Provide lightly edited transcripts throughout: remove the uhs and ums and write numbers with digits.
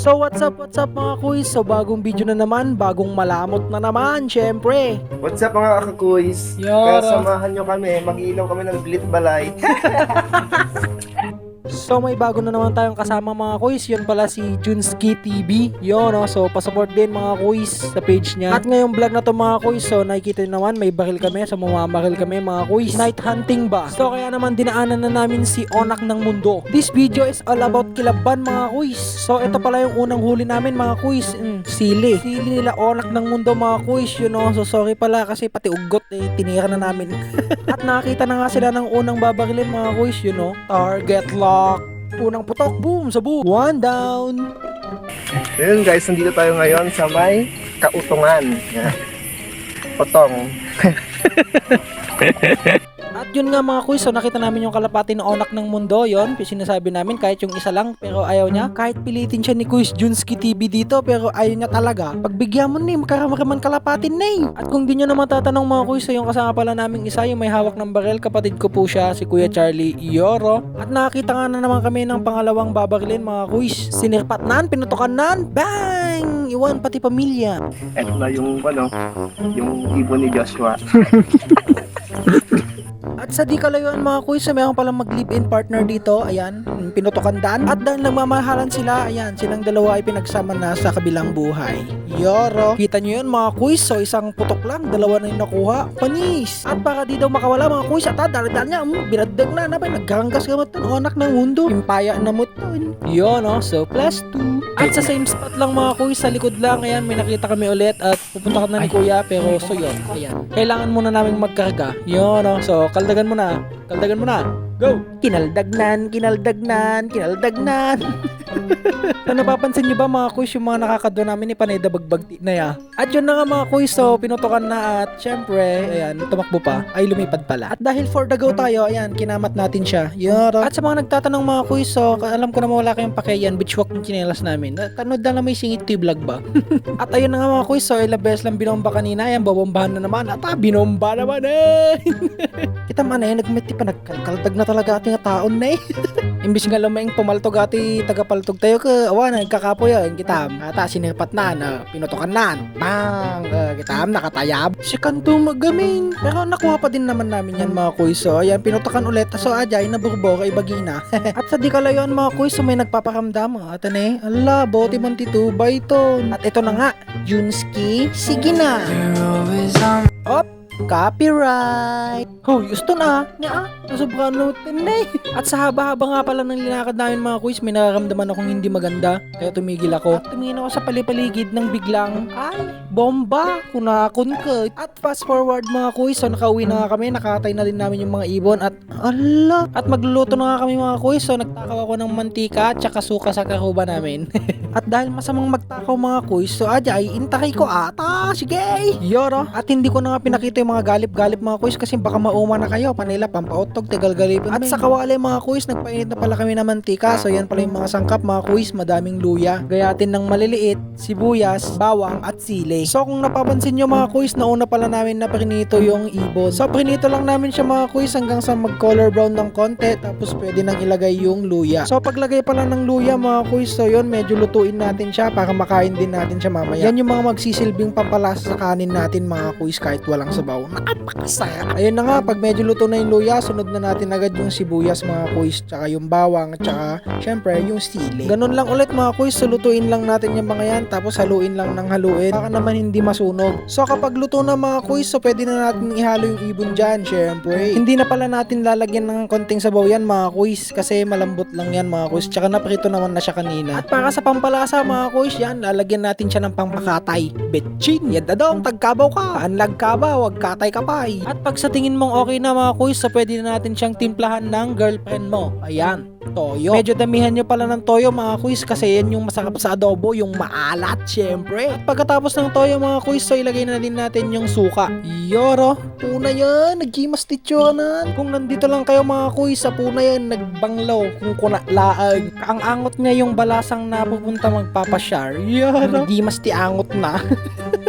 So what's up mga kuys? So bagong video na naman, bagong malamot na naman, syempre. What's up mga kakuys? Yara. Kaya samahan nyo kami, mag-ilaw kami ng Blit Balay. So may bago na naman tayong kasama mga kuys. Yun pala si Junski TV. Yun no? So pasupport din mga kuys sa page niya. At ngayong vlog na to mga kuys, so nakikita nyo naman may baril kami. So mamamaril kami mga kuys. Night hunting ba? So kaya naman dinaanan na namin si Onak ng Mundo. This video is all about Kilaban mga kuys. So ito pala yung unang huli namin mga kuys. Sili nila Onak ng Mundo mga kuys. Yun no? So sorry pala kasi pati ugot tinira na namin. At nakita na nga sila ng unang babarilin mga kuys. Yun no? Target lock. Unang putok, boom, sa boom. One down. Ayun guys, nandito tayo ngayon sa may Kautungan. Potong. At yun nga mga kuys, so nakita namin yung kalapati ng Onak ng Mundo. Yun, sinasabi namin kahit yung isa lang, pero ayaw niya. Kahit pilitin siya ni Kuys Junski TV dito, pero ayaw niya talaga. Pagbigyan mo na magkaramaman kalapatin na At kung di nyo naman tatanong mga kuys, so yung kasama pala naming isa, yung may hawak ng baril, kapatid ko po siya, si Kuya Charlie Ioro. At nakakita nga na naman kami ng pangalawang babarilin mga kuys. Sinirpat nan, pinutukan nan, bang! Iwan pati pamilya. Ito na yung yung ibon ni Joshua. At sa di kalayuan mga kuys, mayroon palang mag-live-in partner dito. Ayan, pinutukan daan. At dahil nagmamahalan sila, ayan, silang dalawa ay pinagsama na sa kabilang buhay. Yoro. Kita nyo yun mga kuys, so isang putok lang, dalawa na yung nakuha. Panis. At para di daw makawala mga kuys, at dali-dali niya, binadag na napay, nagkaranggas ka mo ito, Onak ng Mundo. Pimpaya na mo ito. Yun, no? So, +2. At sa same spot lang mga kuys, sa likod lang, ayan, may nakita kami ulit at pupunta ka na ni Kuya, pero so yun, ayan. Kailangan muna namin magkarga. Yun, no? So, kaldagan mo na. Go! Kinaldagnan. So, napapansin nyo ba mga kuys, yung mga nakakadwa namin ni Panay Dabagbag na ya. At yun na nga mga kuys, so pinutukan na at syempre, ayan, tumakbo pa, ay lumipad pala. At dahil for the go tayo, ayan, kinamat natin siya. Yoro. At sa mga nagtatanong mga kuys, so alam ko na wala kayong pakiyan, bitchwalk yung chinelas namin. Tanood na may singit to vlog ba? At ayun na nga mga kuys, so ilang beses lang binomba kanina, ayan, babombahan na naman. At binomba naman Kita man nagmiti pa, nagkaldag na talaga ating taon na Imbis nga lumaing pumaltog ati tagapaltog tayo ka awan nagkakapoy yun kitam ata sinirpat na pinutukan na bang kitam nakatayab si kanto magamin pero nakuha pa din naman namin yan mga kuys so ayan pinutukan ulit so ajay na burbor ay bagina at sa di kalayon mga kuys so may nagpaparamdam at ala bote man titubay to at ito na nga Junski sige na op copyright! Hoy, gusto na! Nasobrahan natin At sa haba-haba nga pala ng linakad namin mga kuys, may nararamdaman akong hindi maganda. Kaya tumigil ako. At tumingin ako sa palipaligid ng biglang, ay, bomba! Kunakon ka! At fast forward mga kuys, so nakauwi na nga kami, nakatay na din namin yung mga ibon at ala! At magluluto na nga kami mga kuys, so nagtakaw ako ng mantika at saka suka sa karuba namin. At dahil masamang magtakaw mga kuys, so ajay, intakay ko ata! Sige! Yoro! At hindi ko na nga pinakita yung mga galip-galip mga kuys kasi baka mauma na kayo panila pampautog tegal-galipin at sa kawali mga kuys nagpainit na pala kami ng mantika so yan pala yung mga sangkap mga kuys madaming luya gayatin ng maliliit sibuyas bawang at sili so kung napapansin nyo mga kuys nauna pala namin na prinito yung ibon so prinito lang namin siya mga kuys hanggang sa mag color brown ng konti tapos pwede nang ilagay yung luya so paglagay pala ng luya mga kuys so yun medyo lutuin natin siya para makain din natin siya mamaya yan yung mga magsisilbing pampalasa sa kanin natin mga kuys kahit walang sabaw napakasarap. Ayun na nga, pag medyo luto na yung luya, sunod na natin agad yung sibuyas mga kuys, tsaka yung bawang, tsaka syempre yung sili. Ganun lang ulit mga kuys, so lutuin lang natin yung mga yan, tapos haluin lang ng haluin, baka naman hindi masunog. So kapag luto na mga kuys, so pwede na natin ihalo yung ibon dyan, syempre. Hindi na pala natin lalagyan ng konting sabaw yan mga kuys, kasi malambot lang yan mga kuys, tsaka naprito naman na siya kanina. At para sa pampalasa mga kuys, yan, lalagyan natin siya ng pampakatay. Betchin, yan dadong, tagkabaw ka, anlag kabaw, wag katay kapay. At pag sa tingin mong okay na mga kuys, so pwede na natin siyang timplahan ng girlfriend mo. Ayan, toyo. Medyo damihan nyo pala ng toyo mga kuys kasi yan yung masarap sa adobo, yung maalat syempre. At pagkatapos ng toyo mga kuys, so ilagay na din natin yung suka. Yoro, puna yan, nagkimas titsyonan. Kung nandito lang kayo mga kuys, sa puna yan, nagbanglaw kung kunalaag. Ang angot niya yung balasang napupunta magpapasyar. Yoro, nagkimas ti angot na.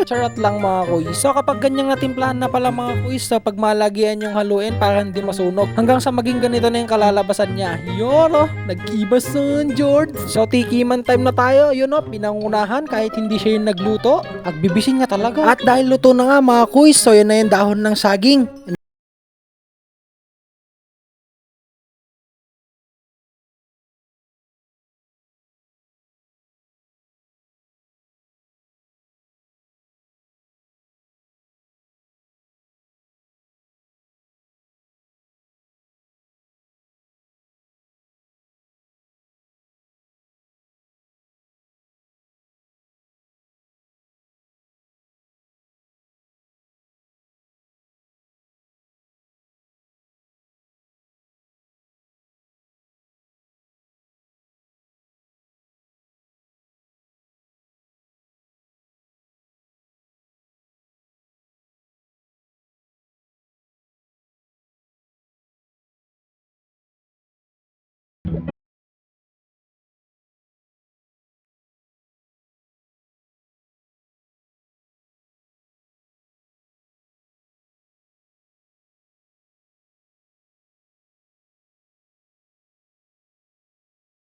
Charot lang mga kuys. So kapag ganyang natimplahan na pala mga kuys, so pag malagyan yung haluin para hindi masunog hanggang sa maging ganito na yung kalalabasan niya. Yun! no? Nagkibas nun, George. So, tikiman time na tayo. Yun, no? Pinangunahan kahit hindi siya yung nagluto. Agbibisin niya talaga. At dahil luto na nga, mga kuys, so yun na yung dahon ng saging.